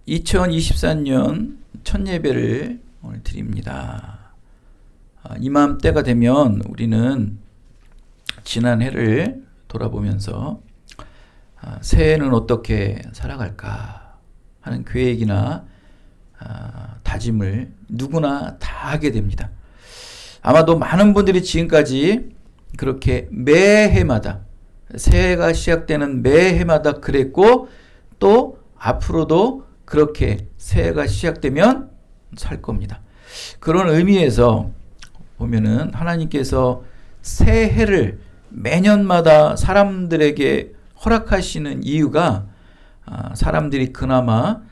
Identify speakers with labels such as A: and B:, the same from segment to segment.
A: 2024년 첫 예배를 오늘 드립니다. 이맘때가 되면 우리는 지난 해를 돌아보면서 새해는 어떻게 살아갈까 하는 계획이나 다짐을 누구나 다 하게 됩니다. 아마도 많은 분들이 지금까지 그렇게 매해마다 새해가 시작되는 매해마다 그랬고 또 앞으로도 그렇게 새해가 시작되면 살 겁니다. 그런 의미에서 보면은 하나님께서 새해를 매년마다 사람들에게 허락하시는 이유가 사람들이 그나마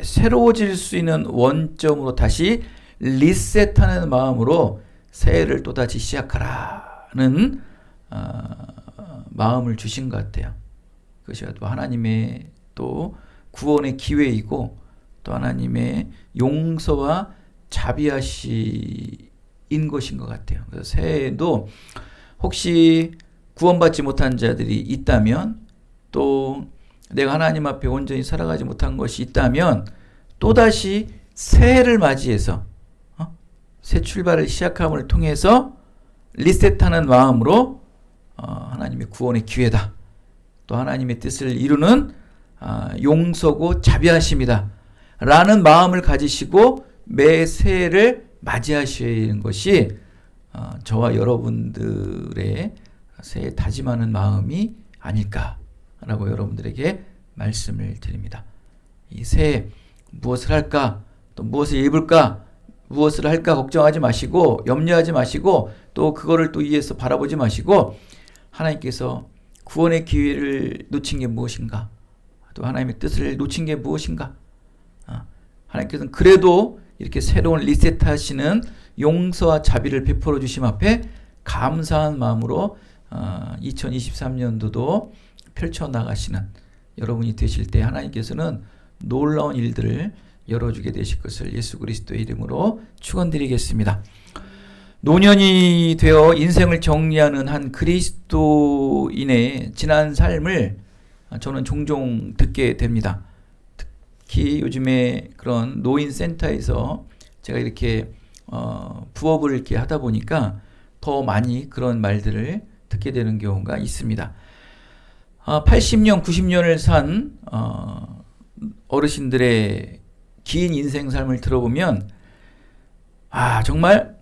A: 새로워질 수 있는 원점으로 다시 리셋하는 마음으로 새해를 또다시 시작하라는 마음을 주신 것 같아요. 그것이 또 하나님의 또 구원의 기회이고 또 하나님의 용서와 자비하시인 것인 것 같아요. 그래서 새해에도 혹시 구원받지 못한 자들이 있다면 또 내가 하나님 앞에 온전히 살아가지 못한 것이 있다면 또다시 새해를 맞이해서 새 출발을 시작함을 통해서 리셋하는 마음으로 하나님의 구원의 기회다. 또 하나님의 뜻을 이루는 용서고 자비하심이다. 라는 마음을 가지시고 매 새해를 맞이하시는 것이 저와 여러분들의 새해 다짐하는 마음이 아닐까라고 여러분들에게 말씀을 드립니다. 이 새해 무엇을 할까? 또 무엇을 입을까? 무엇을 할까 걱정하지 마시고 염려하지 마시고 또 그거를 또 위에서 바라보지 마시고 하나님께서 구원의 기회를 놓친 게 무엇인가? 또 하나님의 뜻을 놓친 게 무엇인가? 하나님께서는 그래도 이렇게 새로운 리셋하시는 용서와 자비를 베풀어 주심 앞에 감사한 마음으로 2023년도도 펼쳐나가시는 여러분이 되실 때 하나님께서는 놀라운 일들을 열어주게 되실 것을 예수 그리스도의 이름으로 축원드리겠습니다. 노년이 되어 인생을 정리하는 한 그리스도인의 지난 삶을 저는 종종 듣게 됩니다. 특히 요즘에 그런 노인센터에서 제가 이렇게 부업을 이렇게 하다 보니까 더 많이 그런 말들을 듣게 되는 경우가 있습니다. 80년, 90년을 산 어르신들의 긴 인생 삶을 들어보면 정말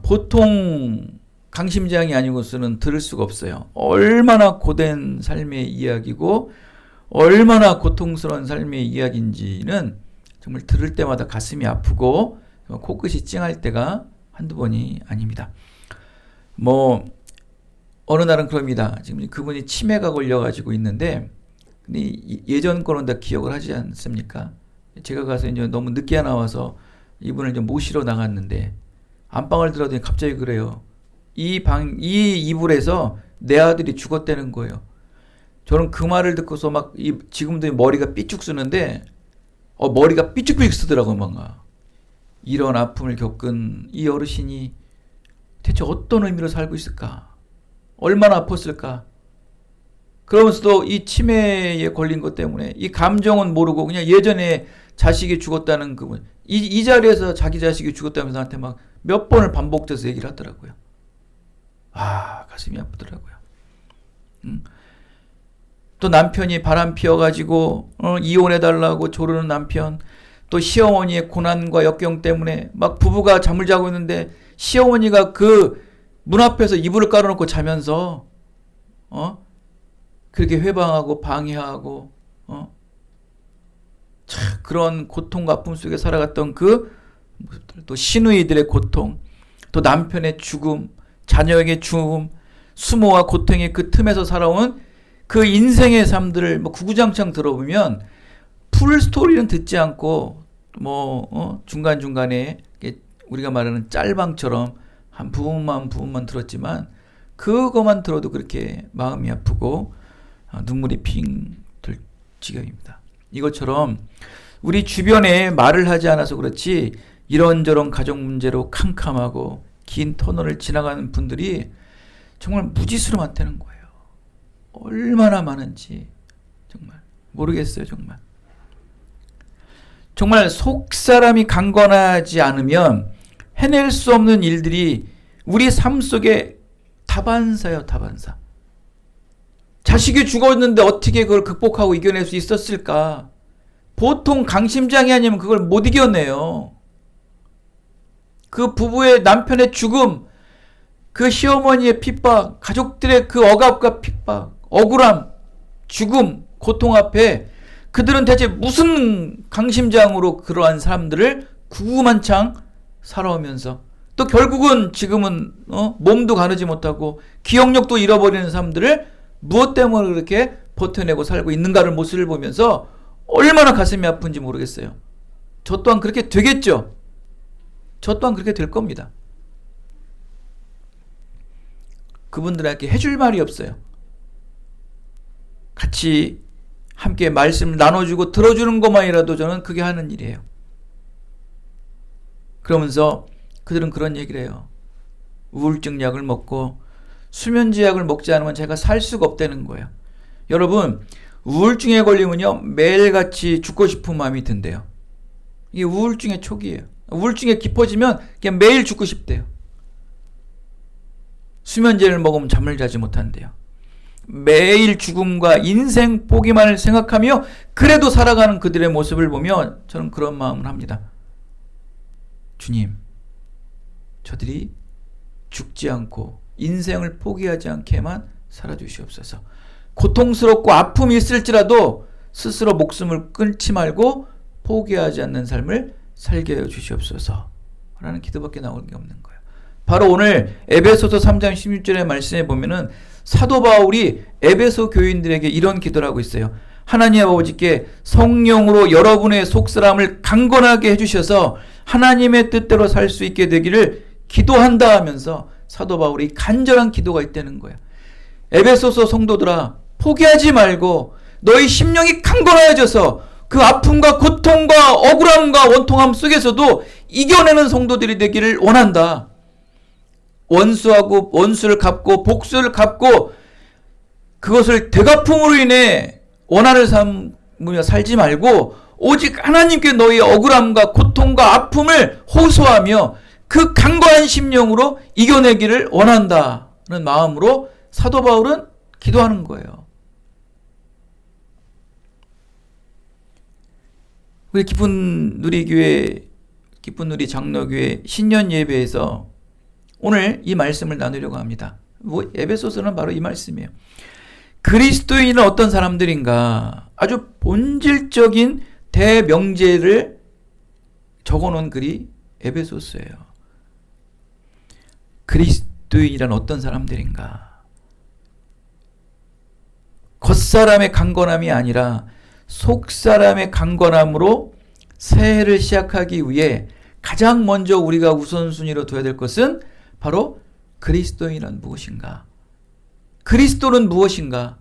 A: 보통 강심장이 아니고서는 들을 수가 없어요. 얼마나 고된 삶의 이야기고 얼마나 고통스러운 삶의 이야기인지는 정말 들을 때마다 가슴이 아프고 코끝이 찡할 때가 한두 번이 아닙니다. 어느 날은 그럽니다. 지금 그분이 치매가 걸려가지고 있는데 근데 예전 거는 다 기억을 하지 않습니까? 제가 가서 이제 너무 늦게 나와서 이분을 좀 모시러 나갔는데 안방을 들어더니 갑자기 그래요. 이 이불에서 내 아들이 죽었다는 거예요. 저는 그 말을 듣고서 막 지금도 머리가 삐쭉 쓰는데 머리가 삐쭉삐쭉 쓰더라고요. 뭔가 이런 아픔을 겪은 이 어르신이 대체 어떤 의미로 살고 있을까? 얼마나 아팠을까? 그러면서도 이 치매에 걸린 것 때문에 이 감정은 모르고 그냥 예전에 자식이 죽었다는 그분 이 자리에서 자기 자식이 죽었다면서 나한테 막 몇 번을 반복돼서 얘기를 하더라고요. 가슴이 아프더라고요. 또 남편이 바람 피워가지고 이혼해달라고 조르는 남편, 또 시어머니의 고난과 역경 때문에 막 부부가 잠을 자고 있는데 시어머니가 그 문 앞에서 이불을 깔아놓고 자면서 그렇게 회방하고 방해하고 그런 고통과 아픔 속에 살아갔던 또 시누이들의 고통, 또 남편의 죽음, 자녀에게 죽음, 수모와 고통의 그 틈에서 살아온 그 인생의 삶들을 구구장창 들어보면 풀 스토리는 듣지 않고 중간중간에 우리가 말하는 짤방처럼 한 부분만 들었지만 그것만 들어도 그렇게 마음이 아프고 눈물이 핑 돌 지경입니다. 이것처럼 우리 주변에 말을 하지 않아서 그렇지 이런저런 가족 문제로 캄캄하고 긴 터널을 지나가는 분들이 정말 무지수로 많다는 거예요. 얼마나 많은지 정말 모르겠어요. 정말 정말 속 사람이 강건하지 않으면 해낼 수 없는 일들이 우리 삶 속에 다반사예요, 다반사. 자식이 죽었는데 어떻게 그걸 극복하고 이겨낼 수 있었을까? 보통 강심장이 아니면 그걸 못 이겨내요. 그 부부의 남편의 죽음, 그 시어머니의 핍박, 가족들의 그 억압과 핍박, 억울함, 죽음, 고통 앞에 그들은 대체 무슨 강심장으로 그러한 사람들을 구구만창 살아오면서 또 결국은 지금은 몸도 가누지 못하고 기억력도 잃어버리는 사람들을 무엇 때문에 그렇게 버텨내고 살고 있는가를 모습을 보면서 얼마나 가슴이 아픈지 모르겠어요. 저 또한 그렇게 되겠죠. 저 또한 그렇게 될 겁니다. 그분들에게 해줄 말이 없어요. 같이 함께 말씀 나눠주고 들어주는 것만이라도 저는 그게 하는 일이에요. 그러면서 그들은 그런 얘기를 해요. 우울증 약을 먹고 수면제 약을 먹지 않으면 제가 살 수가 없다는 거예요. 여러분, 우울증에 걸리면요 매일같이 죽고 싶은 마음이 든대요. 이게 우울증의 초기예요. 우울증에 깊어지면 그냥 매일 죽고 싶대요. 수면제를 먹으면 잠을 자지 못한대요. 매일 죽음과 인생 포기만을 생각하며 그래도 살아가는 그들의 모습을 보며 저는 그런 마음을 합니다. 주님, 저들이 죽지 않고 인생을 포기하지 않게만 살아주시옵소서. 고통스럽고 아픔이 있을지라도 스스로 목숨을 끊지 말고 포기하지 않는 삶을 살게 해 주시옵소서 라는 기도밖에 나오는 게 없는 거예요. 바로 오늘 에베소서 3장 16절의 말씀에 보면은 사도 바울이 에베소 교인들에게 이런 기도를 하고 있어요. 하나님 아버지께 성령으로 여러분의 속사람을 강건하게 해주셔서 하나님의 뜻대로 살 수 있게 되기를 기도한다 하면서 사도 바울이 간절한 기도가 있다는 거예요. 에베소서 성도들아, 포기하지 말고 너희 심령이 강건해져서 그 아픔과 고통과 억울함과 원통함 속에서도 이겨내는 성도들이 되기를 원한다. 원수를 갚고 복수를 갚고 그것을 되갚음으로 인해 원한을 삼으며 살지 말고 오직 하나님께 너희의 억울함과 고통과 아픔을 호소하며 그 강건한 심령으로 이겨내기를 원한다는 마음으로 사도 바울은 기도하는 거예요. 우리 기쁜 누리 장로교회 신년 예배에서 오늘 이 말씀을 나누려고 합니다. 에베소서는 바로 이 말씀이에요. 그리스도인은 어떤 사람들인가? 아주 본질적인 대명제를 적어놓은 글이 에베소서예요. 그리스도인이란 어떤 사람들인가? 겉사람의 강건함이 아니라 속사람의 강건함으로 새해를 시작하기 위해 가장 먼저 우리가 우선순위로 둬야 될 것은 바로 그리스도인은 무엇인가? 그리스도는 무엇인가?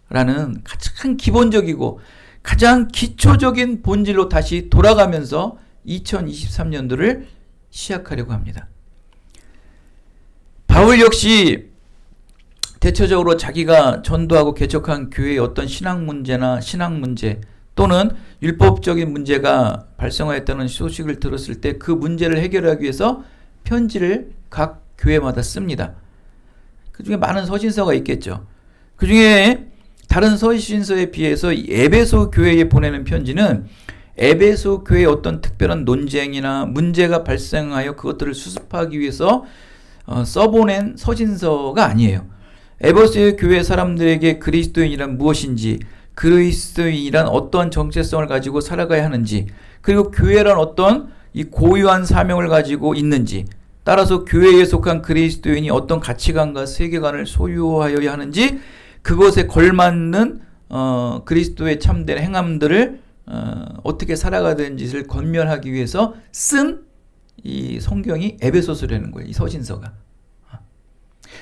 A: 라는 가장 기본적이고 가장 기초적인 본질로 다시 돌아가면서 2023년도를 시작하려고 합니다. 바울 역시 대체적으로 자기가 전도하고 개척한 교회의 어떤 신앙 문제나 신앙 문제 또는 율법적인 문제가 발생하였다는 소식을 들었을 때 그 문제를 해결하기 위해서 편지를 각 교회마다 씁니다. 그 중에 많은 서신서가 있겠죠. 그 중에 다른 서신서에 비해서 에베소 교회에 보내는 편지는 에베소 교회의 어떤 특별한 논쟁이나 문제가 발생하여 그것들을 수습하기 위해서 써보낸 서신서가 아니에요. 에베소 교회 사람들에게 그리스도인이란 무엇인지, 그리스도인이란 어떤 정체성을 가지고 살아가야 하는지, 그리고 교회란 어떤 이 고유한 사명을 가지고 있는지, 따라서 교회에 속한 그리스도인이 어떤 가치관과 세계관을 소유하여야 하는지, 그것에 걸맞는 그리스도의 참된 행함들을 어떻게 살아가야 되는지를 권면하기 위해서 쓴 이 성경이 에베소서라는 거예요. 이 서신서가.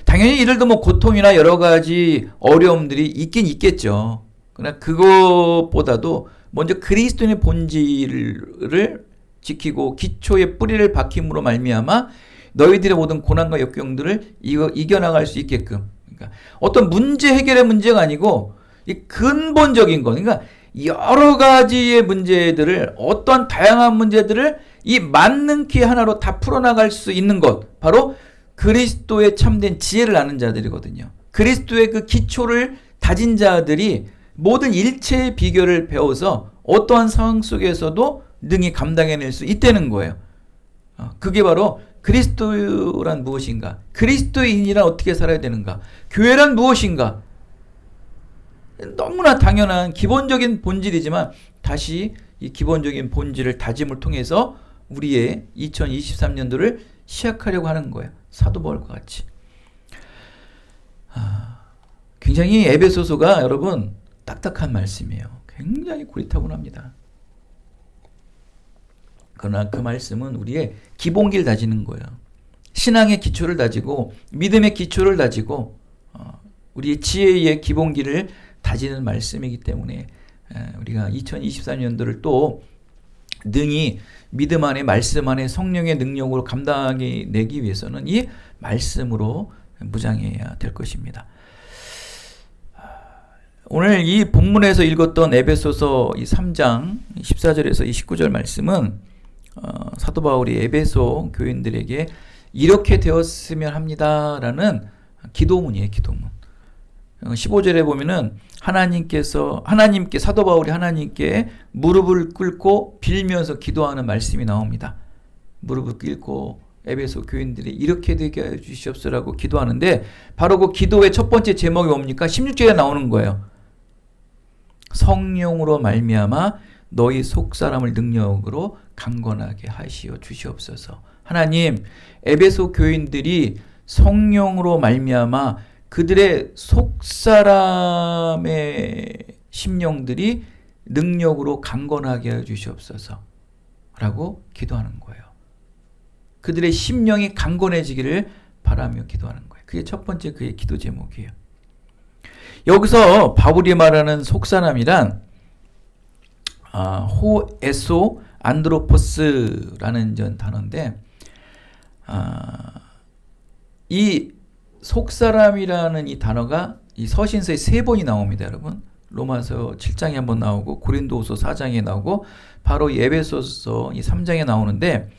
A: 당연히 이들도 뭐 고통이나 여러 가지 어려움들이 있긴 있겠죠. 그러나 그것보다도 먼저 그리스도인의 본질을 지키고 기초의 뿌리를 박힘으로 말미암아 너희들의 모든 고난과 역경들을 이겨나갈 수 있게끔, 그러니까 어떤 문제 해결의 문제가 아니고 이 근본적인 것, 그러니까 여러 가지의 문제들을, 어떤 다양한 문제들을 이 만능키 하나로 다 풀어나갈 수 있는 것, 바로 그리스도의 참된 지혜를 아는 자들이거든요. 그리스도의 그 기초를 다진 자들이 모든 일체의 비결을 배워서 어떠한 상황 속에서도 능히 감당해낼 수 있다는 거예요. 그게 바로 그리스도란 무엇인가? 그리스도인이란 어떻게 살아야 되는가? 교회란 무엇인가? 너무나 당연한 기본적인 본질이지만 다시 이 기본적인 본질을 다짐을 통해서 우리의 2023년도를 시작하려고 하는 거예요. 사도 바울과 같이. 굉장히 에베소서가 여러분 딱딱한 말씀이에요. 굉장히 고리타분합니다. 그러나 그 말씀은 우리의 기본기를 다지는 거예요. 신앙의 기초를 다지고 믿음의 기초를 다지고 우리의 지혜의 기본기를 다지는 말씀이기 때문에 우리가 2023년도를 또 능히 믿음 안에 말씀 안에 성령의 능력으로 감당해내기 위해서는 이 말씀으로 무장해야 될 것입니다. 오늘 이 본문에서 읽었던 에베소서 이 3장 14절에서 29절 말씀은 사도 바울이 에베소 교인들에게 이렇게 되었으면 합니다라는 기도문이에요. 기도문. 15절에 보면은 하나님께 사도 바울이 하나님께 무릎을 꿇고 빌면서 기도하는 말씀이 나옵니다. 무릎을 꿇고 에베소 교인들이 이렇게 되게 해 주시옵소서라고 기도하는데 바로 그 기도의 첫 번째 제목이 뭡니까? 16절에 나오는 거예요. 성령으로 말미암아 너희 속사람을 능력으로 강건하게 하시어 주시옵소서. 하나님, 에베소 교인들이 성령으로 말미암아 그들의 속사람의 심령들이 능력으로 강건하게 해 주시옵소서 라고 기도하는 거예요. 그들의 심령이 강건해지기를 바라며 기도하는 거예요. 그게 첫 번째 그의 기도 제목이에요. 여기서 바울이 말하는 속사람이란 호에소 안드로포스라는 단어인데 이 속사람이라는 이 단어가 이 서신서에 3번이 나옵니다, 여러분. 로마서 7장에 한번 나오고 고린도후서 4장에 나오고 바로 이 에베소서 이 3장에 나오는데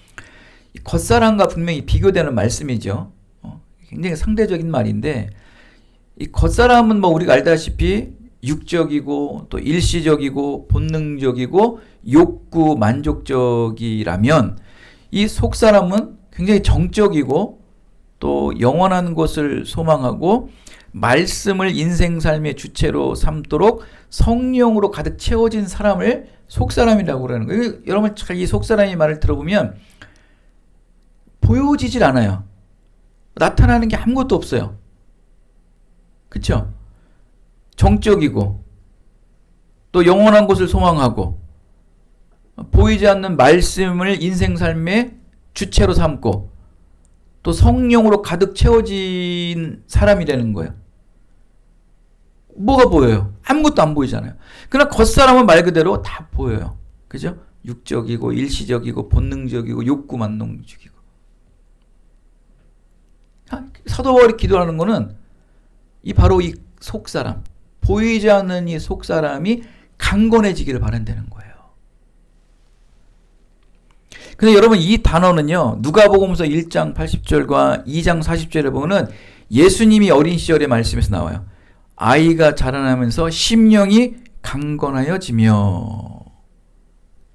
A: 겉사람과 분명히 비교되는 말씀이죠. 굉장히 상대적인 말인데 이 겉사람은 뭐 우리가 알다시피 육적이고 또 일시적이고 본능적이고 욕구 만족적이라면 이 속사람은 굉장히 정적이고 또 영원한 것을 소망하고 말씀을 인생 삶의 주체로 삼도록 성령으로 가득 채워진 사람을 속사람이라고 그러는 거예요. 여러분 이 속사람의 말을 들어보면 보여지질 않아요. 나타나는 게 아무것도 없어요. 그렇죠? 정적이고 또 영원한 것을 소망하고 보이지 않는 말씀을 인생 삶의 주체로 삼고 또 성령으로 가득 채워진 사람이라는 거예요. 뭐가 보여요? 아무것도 안 보이잖아요. 그러나 겉사람은 말 그대로 다 보여요. 그죠? 육적이고 일시적이고 본능적이고 욕구 만능적이고. 사도 바울이 기도하는 거는 바로 이 속사람, 보이지 않는 이 속사람이 강건해지기를 바란다는 거예요. 근데 여러분 이 단어는요, 누가복음서 1장 80절과 2장 40절에 보면은 예수님이 어린 시절의 말씀에서 나와요. 아이가 자라나면서 심령이 강건하여지며,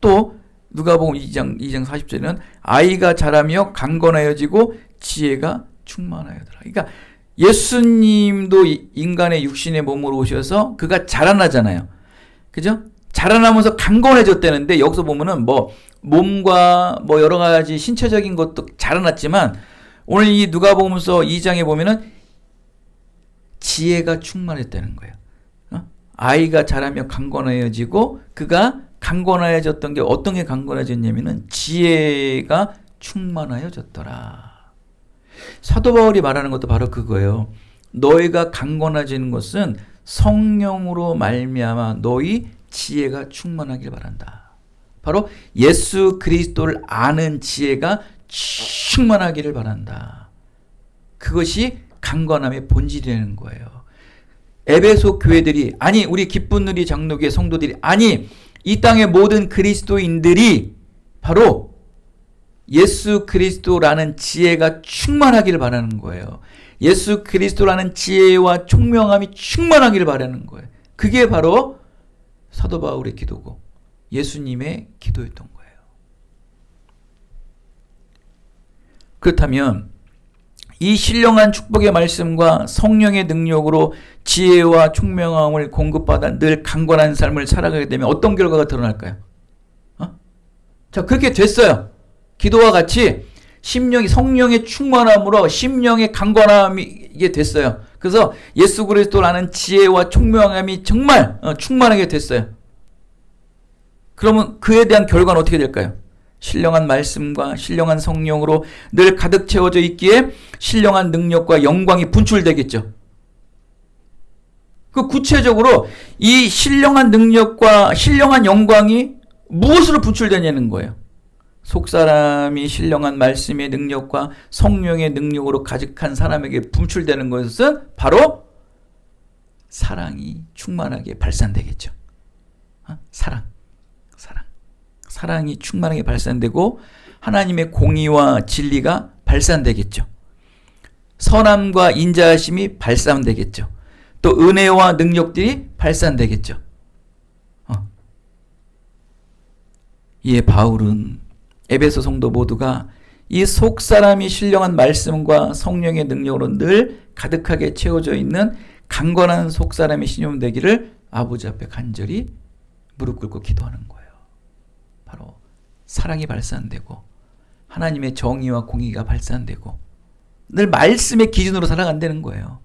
A: 또 누가복음 2장 40절에는 아이가 자라며 강건하여지고 지혜가 충만하여더라. 그러니까 예수님도 인간의 육신의 몸으로 오셔서 그가 자라나잖아요. 그죠? 자라나면서 강건해졌다는데 여기서 보면은 뭐 몸과 뭐 여러 가지 신체적인 것도 자라났지만 오늘 이 누가복음서 2장에 보면은 지혜가 충만했다는 거예요. 아이가 자라며 강건해지고 그가 강건해졌던 게 어떤 게 강건해졌냐면은 지혜가 충만하여졌더라. 사도 바울이 말하는 것도 바로 그거예요. 너희가 강건해지는 것은 성령으로 말미암아 너희 지혜가 충만하길 바란다. 바로 예수 그리스도를 아는 지혜가 충만하기를 바란다. 그것이 강건함의 본질이라는 거예요. 에베소 교회들이, 아니 우리 기쁜 누리 장로교회 성도들이, 아니 이 땅의 모든 그리스도인들이 바로 예수 그리스도라는 지혜가 충만하기를 바라는 거예요. 예수 그리스도라는 지혜와 총명함이 충만하기를 바라는 거예요. 그게 바로 사도 바울의 기도고 예수님의 기도였던 거예요. 그렇다면 이 신령한 축복의 말씀과 성령의 능력으로 지혜와 총명함을 공급받아 늘 강건한 삶을 살아가게 되면 어떤 결과가 드러날까요? 자, 그렇게 됐어요. 기도와 같이 성령의 충만함으로 심령의 강건함이 이게 됐어요. 그래서 예수 그리스도라는 지혜와 총명함이 정말 충만하게 됐어요. 그러면 그에 대한 결과는 어떻게 될까요? 신령한 말씀과 신령한 성령으로 늘 가득 채워져 있기에 신령한 능력과 영광이 분출되겠죠. 그 구체적으로 이 신령한 능력과 신령한 영광이 무엇으로 분출되냐는 거예요. 속사람이 신령한 말씀의 능력과 성령의 능력으로 가득한 사람에게 분출되는 것은 바로 사랑이 충만하게 발산되겠죠. 사랑이 충만하게 발산되고 하나님의 공의와 진리가 발산되겠죠. 선함과 인자하심이 발산되겠죠. 또 은혜와 능력들이 발산되겠죠. 이에 바울은 에베소 성도 모두가 이 속사람이 신령한 말씀과 성령의 능력으로 늘 가득하게 채워져 있는 강건한 속사람의 신용 되기를 아버지 앞에 간절히 무릎 꿇고 기도하는 거예요. 바로 사랑이 발산되고 하나님의 정의와 공의가 발산되고 늘 말씀의 기준으로 살아간다는 거예요.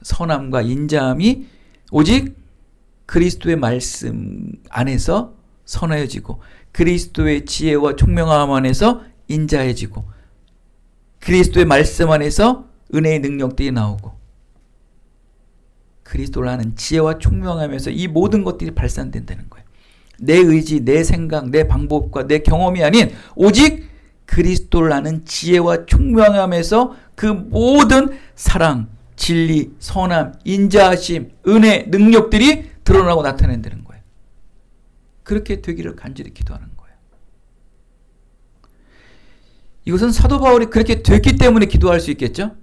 A: 선함과 인자함이 오직 그리스도의 말씀 안에서 선하여지고 그리스도의 지혜와 총명함 안에서 인자해지고 그리스도의 말씀 안에서 은혜의 능력들이 나오고 그리스도라는 지혜와 총명함에서 이 모든 것들이 발산된다는 거예요. 내 의지, 내 생각, 내 방법과 내 경험이 아닌 오직 그리스도라는 지혜와 총명함에서 그 모든 사랑, 진리, 선함, 인자하심, 은혜, 능력들이 드러나고 나타낸다는 거예요. 그렇게 되기를 간절히 기도하는 거예요. 이것은 사도 바울이 그렇게 됐기 때문에 기도할 수 있겠죠?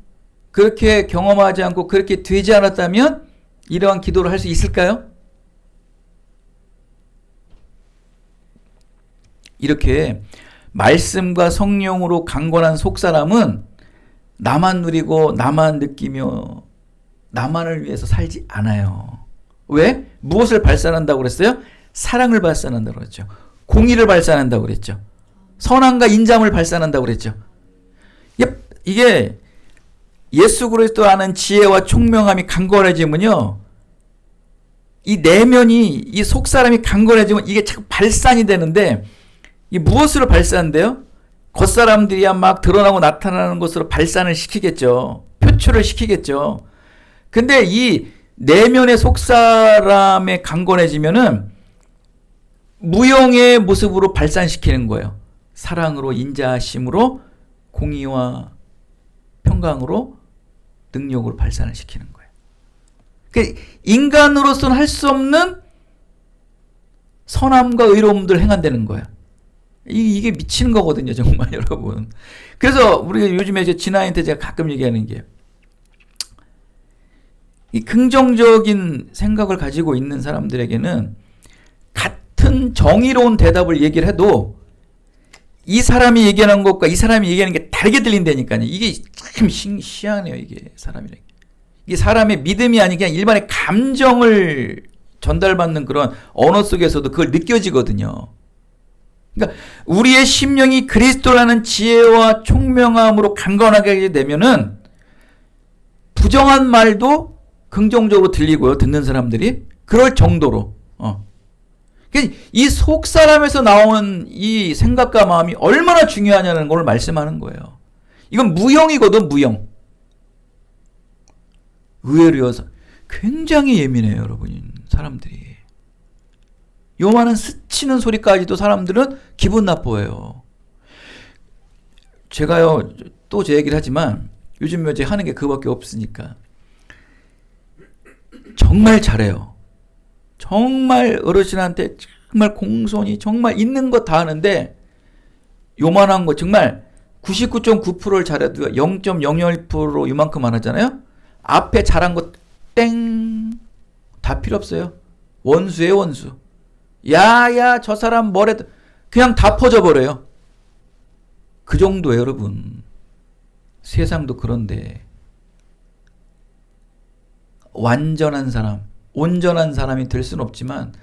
A: 그렇게 경험하지 않고 그렇게 되지 않았다면 이러한 기도를 할 수 있을까요? 이렇게 말씀과 성령으로 강건한 속사람은 나만 누리고 나만 느끼며 나만을 위해서 살지 않아요. 왜? 무엇을 발산한다고 그랬어요? 사랑을 발산한다고 그랬죠. 공의를 발산한다고 그랬죠. 선함과 인자함을 발산한다고 그랬죠. 이게 예수 그리스도 아는 지혜와 총명함이 강건해지면요. 이 내면이 이 속사람이 강건해지면 이게 자꾸 발산이 되는데 이 무엇으로 발산돼요? 겉사람들이야 막 드러나고 나타나는 것으로 발산을 시키겠죠. 표출을 시키겠죠. 근데 이 내면의 속사람의 강건해지면은 무형의 모습으로 발산시키는 거예요. 사랑으로, 인자하심으로, 공의와 평강으로, 능력으로 발산을 시키는 거예요. 그러니까 인간으로서는 할 수 없는 선함과 의로움들을 행한다는 거예요. 이게 미치는 거거든요, 정말 여러분. 그래서 우리가 요즘에 진아한테 제가 가끔 얘기하는 게 이 긍정적인 생각을 가지고 있는 사람들에게는 같은 정의로운 대답을 얘기를 해도 이 사람이 얘기하는 것과 이 사람이 얘기하는 게 다르게 들린다니까요. 이게 참 희한해요, 이게 사람이라는 게. 이게 사람의 믿음이 아니고 그냥 일반의 감정을 전달받는 그런 언어 속에서도 그걸 느껴지거든요. 그러니까 우리의 심령이 그리스도라는 지혜와 총명함으로 강건하게 되면은 부정한 말도 긍정적으로 들리고요. 듣는 사람들이 그럴 정도로. 그러니까 이 속사람에서 나오는 이 생각과 마음이 얼마나 중요하냐는 걸 말씀하는 거예요. 이건 무형이거든, 무형. 의외로 굉장히 예민해요, 여러분. 사람들이. 요만한 스치는 소리까지도 사람들은 기분 나빠해요. 제가요, 또 제 얘기를 하지만 요즘 이제 하는 게 그거밖에 없으니까. 정말 잘해요. 정말 어르신한테 정말 공손히 정말 있는 거 다 하는데 요만한 거 정말 99.9%를 잘해도 0.001% 이만큼 안 하잖아요. 앞에 잘한 거 땡 다 필요 없어요. 원수예요, 원수. 야야 저 사람 뭐래도 그냥 다 퍼져버려요. 그 정도예요, 여러분. 세상도 그런데 완전한 사람, 온전한 사람이 될 수는 없지만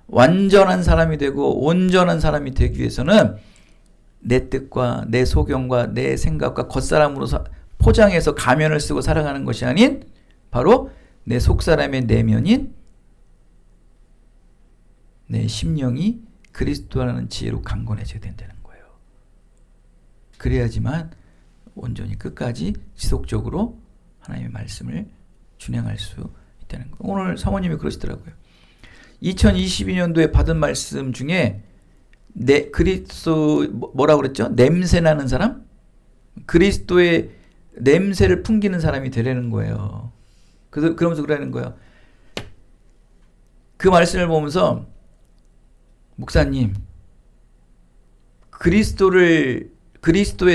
A: 완전한 사람이 되고 온전한 사람이 되기 위해서는 내 뜻과 내 소견과 내 생각과 겉사람으로 포장해서 가면을 쓰고 살아가는 것이 아닌 바로 내 속사람의 내면인 내 심령이 그리스도라는 지혜로 강건해져야 된다는 거예요. 그래야지만 온전히 끝까지 지속적으로 하나님의 말씀을 준행할 수 있다는 거예요. 오늘 사모님이 그러시더라고요. 2022년도에 받은 말씀 중에 그리스도 뭐라고 그랬죠? 냄새 나는 사람? 그리스도의 냄새를 풍기는 사람이 되려는 거예요. 그러면서 그러는 거예요. 그 말씀을 보면서 목사님, 그리스도의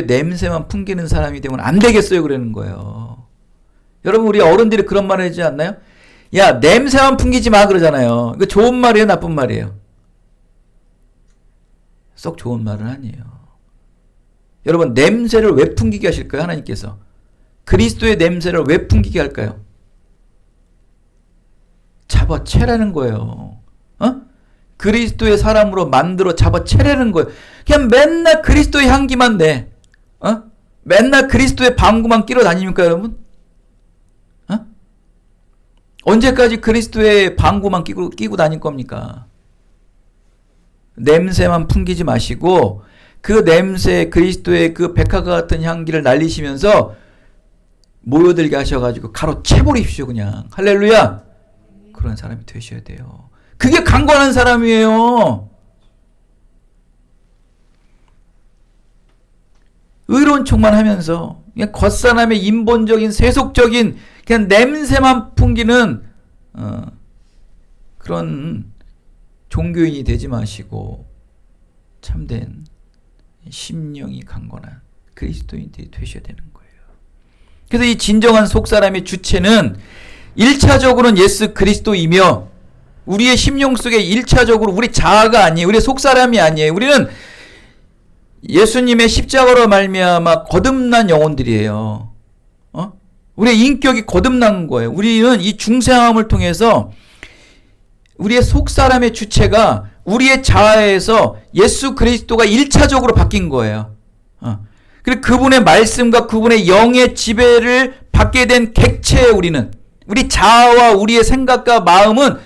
A: 냄새만 풍기는 사람이 되면 안 되겠어요. 그러는 거예요. 여러분, 우리 어른들이 그런 말 하지 않나요? 야, 냄새만 풍기지 마 그러잖아요. 이거 좋은 말이에요, 나쁜 말이에요? 썩 좋은 말은 아니에요. 여러분, 냄새를 왜 풍기게 하실까요? 하나님께서. 그리스도의 냄새를 왜 풍기게 할까요? 잡아채라는 거예요. 그리스도의 사람으로 만들어 잡아채라는 거예요. 그냥 맨날 그리스도의 향기만 내. 맨날 그리스도의 방구만 끼러 다닙니까, 여러분? 언제까지 그리스도의 방구만 끼고 다닐 겁니까? 냄새만 풍기지 마시고 그 냄새, 그리스도의 그 백화과 같은 향기를 날리시면서 모여들게 하셔가지고 가로채버리십시오. 그냥. 할렐루야. 그런 사람이 되셔야 돼요. 그게 강건한 사람이에요. 의로운 척만 하면서 그냥 겉사람의 인본적인 세속적인 그냥 냄새만 풍기는 그런 종교인이 되지 마시고 참된 심령이 강건한 그리스도인들이 되셔야 되는 거예요. 그래서 이 진정한 속사람의 주체는 1차적으로는 예수 그리스도이며 우리의 심령 속에 1차적으로 우리 자아가 아니에요. 우리의 속사람이 아니에요. 우리는 예수님의 십자가로 말미암아 거듭난 영혼들이에요. 우리의 인격이 거듭난 거예요. 우리는 이 중생함을 통해서 우리의 속사람의 주체가 우리의 자아에서 예수 그리스도가 1차적으로 바뀐 거예요. 그리고 그분의 말씀과 그분의 영의 지배를 받게 된 객체예요. 우리 자아와 우리의 생각과 마음은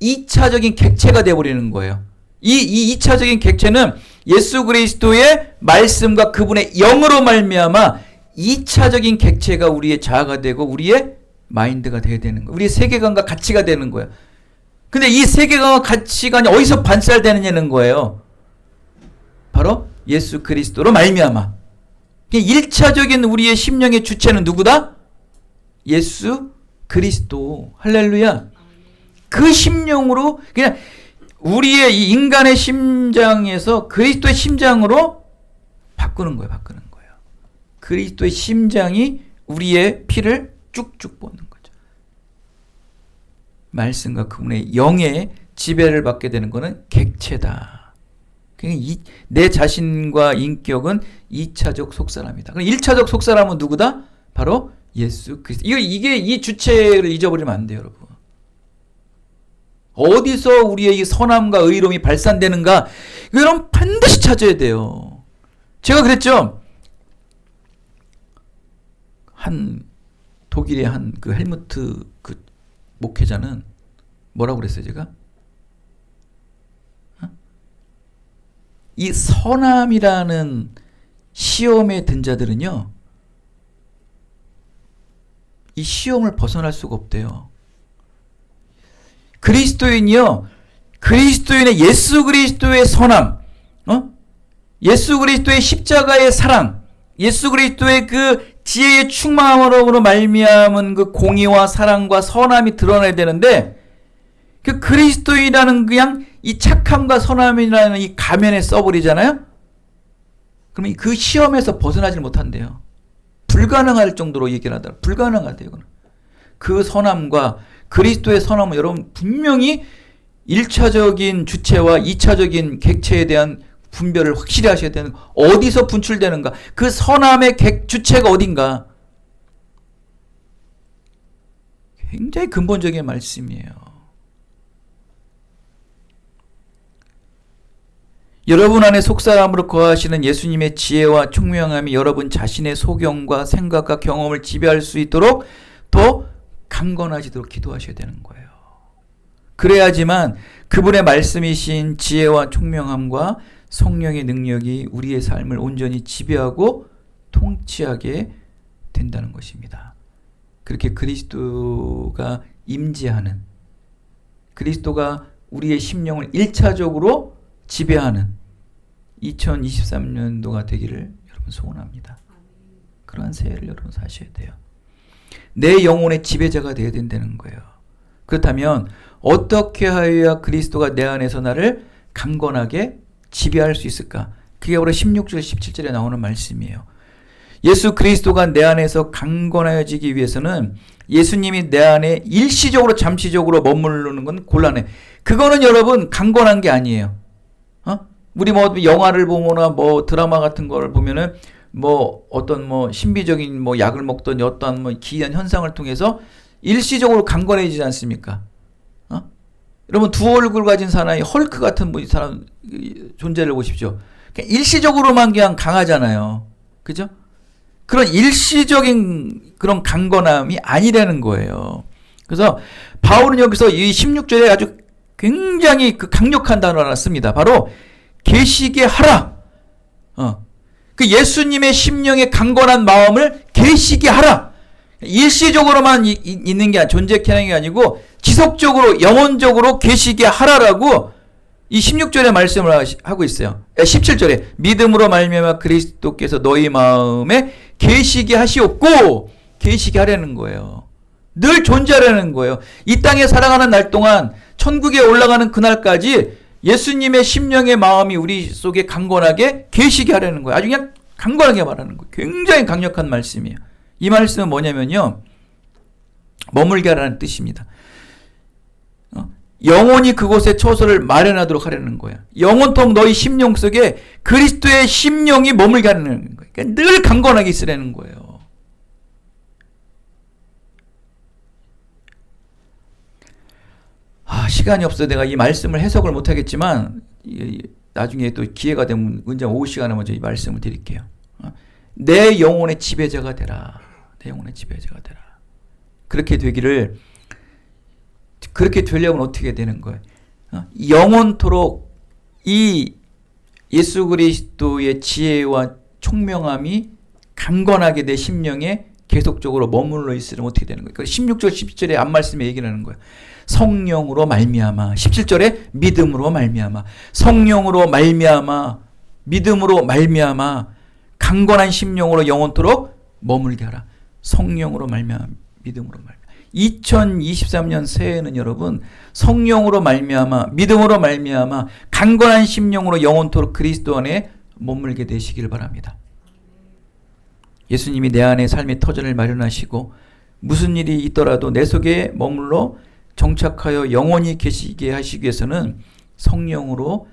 A: 2차적인 객체가 되어버리는 거예요. 이 2차적인 객체는 예수 그리스도의 말씀과 그분의 영으로 말미암아 2차적인 객체가 우리의 자아가 되고 우리의 마인드가 되어야 되는 거예요. 우리의 세계관과 가치가 되는 거예요. 근데 이 세계관과 가치관이 어디서 반살되느냐는 거예요. 바로 예수 그리스도로 말미암아. 1차적인 우리의 심령의 주체는 누구다? 예수 그리스도. 할렐루야. 그 심령으로 그냥 우리의 이 인간의 심장에서 그리스도의 심장으로 바꾸는 거예요. 그리스도의 심장이 우리의 피를 쭉쭉 뽑는 거죠. 말씀과 그분의 영의 지배를 받게 되는 것은 객체다. 그러니까 내 자신과 인격은 2차적 속사람이다. 그럼 1차적 속사람은 누구다? 바로 예수 그리스도. 이게 이 주체를 잊어버리면 안 돼요, 여러분. 어디서 우리의 이 선함과 의로움이 발산되는가? 이건 반드시 찾아야 돼요. 제가 그랬죠. 독일의 그 헬무트 그 목회자는 뭐라고 그랬어요, 제가? 이 선함이라는 시험에 든 자들은요, 이 시험을 벗어날 수가 없대요. 그리스도인이요, 그리스도인의 예수 그리스도의 선함, 예수 그리스도의 십자가의 사랑, 예수 그리스도의 그 지혜의 충만함으로 말미암은 그 공의와 사랑과 선함이 드러나야 되는데 그 그리스도인이라는 그냥 이 착함과 선함이라는 이 가면에 써버리잖아요. 그러면 그 시험에서 벗어나질 못한대요. 불가능할 정도로 얘기를 하더라고요. 불가능하대요. 그 선함과 그리스도의 선함은 여러분 분명히 1차적인 주체와 2차적인 객체에 대한 분별을 확실히 하셔야 되는, 어디서 분출되는가, 그 선함의 주체가 어딘가. 굉장히 근본적인 말씀이에요. 여러분 안에 속사람으로 거하시는 예수님의 지혜와 총명함이 여러분 자신의 소경과 생각과 경험을 지배할 수 있도록 더 강건하시도록 기도하셔야 되는 거예요. 그래야지만 그분의 말씀이신 지혜와 총명함과 성령의 능력이 우리의 삶을 온전히 지배하고 통치하게 된다는 것입니다. 그렇게 그리스도가 임재하는, 그리스도가 우리의 심령을 1차적으로 지배하는 2023년도가 되기를 여러분 소원합니다. 그러한 새해를 여러분 사셔야 돼요. 내 영혼의 지배자가 되어야 된다는 거예요. 그렇다면 어떻게 하여야 그리스도가 내 안에서 나를 강건하게 지배할 수 있을까? 그게 바로 16절 17절에 나오는 말씀이에요. 예수 그리스도가 내 안에서 강건해지기 위해서는 예수님이 내 안에 일시적으로 잠시적으로 머무르는 건 곤란해. 그거는 여러분 강건한 게 아니에요. 우리 뭐 영화를 보거나 뭐 드라마 같은 걸 보면은 뭐 어떤 뭐 신비적인 뭐 약을 먹던 어떤 뭐 기이한 현상을 통해서 일시적으로 강건해지지 않습니까? 여러분 두 얼굴 가진 사나이 헐크 같은 뭐 이 사람 존재를 보십시오. 그냥 일시적으로만 그냥 강하잖아요. 그죠? 그런 일시적인 그런 강건함이 아니라는 거예요. 그래서 바울은 여기서 이 16절에 아주 굉장히 그 강력한 단어를 하나 씁니다. 바로 계시게 하라. 그 예수님의 심령의 강건한 마음을 계시게 하라. 일시적으로만 있는 게 존재케 하는 게 아니고 지속적으로 영원적으로 계시게 하라라고 이 16절에 말씀을 하고 있어요. 17절에 믿음으로 말미암아 그리스도께서 너희 마음에 계시게 하시옵고, 계시게 하라는 거예요. 늘 존재하라는 거예요. 이 땅에 살아가는 날 동안 천국에 올라가는 그날까지 예수님의 심령의 마음이 우리 속에 강건하게 계시게 하라는 거예요. 아주 그냥 강건하게 말하는 거예요. 굉장히 강력한 말씀이에요. 이 말씀은 뭐냐면요, 머물게 하라는 뜻입니다. 영원히 그곳에 처소를 마련하도록 하려는 거예요. 영원토록 너희 심령 속에 그리스도의 심령이 머물게 하는 거예요. 그러니까 늘 강건하게 있으라는 거예요. 시간이 없어서 내가 이 말씀을 해석을 못하겠지만 나중에 또 기회가 되면 언제 오후 시간에 먼저 이 말씀을 드릴게요. 내 영혼의 지배자가 되라. 내 영혼의 지배자가 되라. 그렇게 되기를, 그렇게 되려면 어떻게 되는 거예요? 영원토록 이 예수 그리스도의 지혜와 총명함이 강건하게 내 심령에 계속적으로 머물러 있으면 어떻게 되는 거예요? 16절 17절에 앞말씀에 얘기를 하는 거예요. 성령으로 말미암아, 17절에 믿음으로 말미암아, 성령으로 말미암아, 믿음으로 말미암아 강건한 심령으로 영원토록 머물게 하라. 성령으로 말미암아, 믿음으로 말미암아. 2023년 새해에는 여러분 성령으로 말미암아, 믿음으로 말미암아 강건한 심령으로 영원토록 그리스도 안에 머물게 되시길 바랍니다. 예수님이 내 안에 삶의 터전을 마련하시고 무슨 일이 있더라도 내 속에 머물러 정착하여 영원히 계시게 하시기 위해서는 성령으로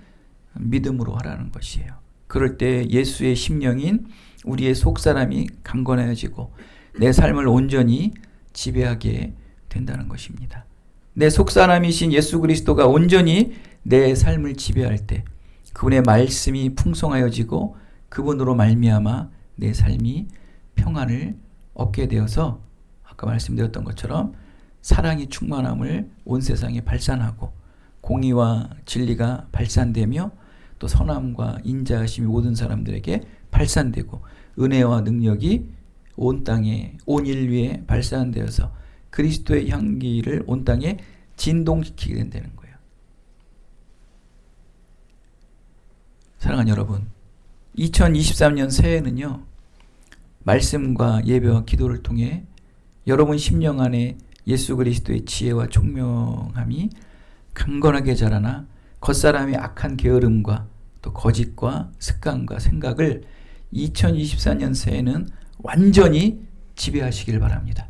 A: 믿음으로 하라는 것이에요. 그럴 때 예수의 심령인 우리의 속사람이 강건해지고 내 삶을 온전히 지배하게 된다는 것입니다. 내 속사람이신 예수 그리스도가 온전히 내 삶을 지배할 때 그분의 말씀이 풍성하여지고 그분으로 말미암아 내 삶이 평안을 얻게 되어서 아까 말씀드렸던 것처럼 사랑이 충만함을 온 세상에 발산하고 공의와 진리가 발산되며 또 선함과 인자하심이 모든 사람들에게 발산되고 은혜와 능력이 온 땅에, 온 인류에 발산되어서 그리스도의 향기를 온 땅에 진동시키게 된다는 거예요. 사랑하는 여러분, 2023년 새해는요, 말씀과 예배와 기도를 통해 여러분 심령 안에 예수 그리스도의 지혜와 총명함이 강건하게 자라나 겉사람의 악한 게으름과 또 거짓과 습관과 생각을 2024년 새해는 완전히 지배하시길 바랍니다.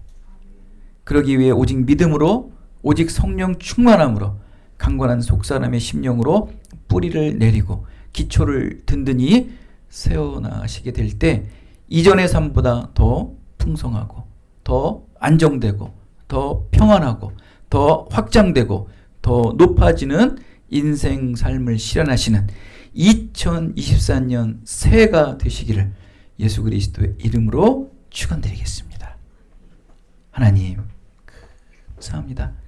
A: 그러기 위해 오직 믿음으로, 오직 성령 충만함으로 강건한 속사람의 심령으로 뿌리를 내리고 기초를 든든히 세워나가시게 될 때 이전의 삶보다 더 풍성하고 더 안정되고 더 평안하고 더 확장되고 더 높아지는 인생 삶을 실현하시는 2024년 새해가 되시기를 예수 그리스도의 이름으로 축원드리겠습니다. 하나님 감사합니다.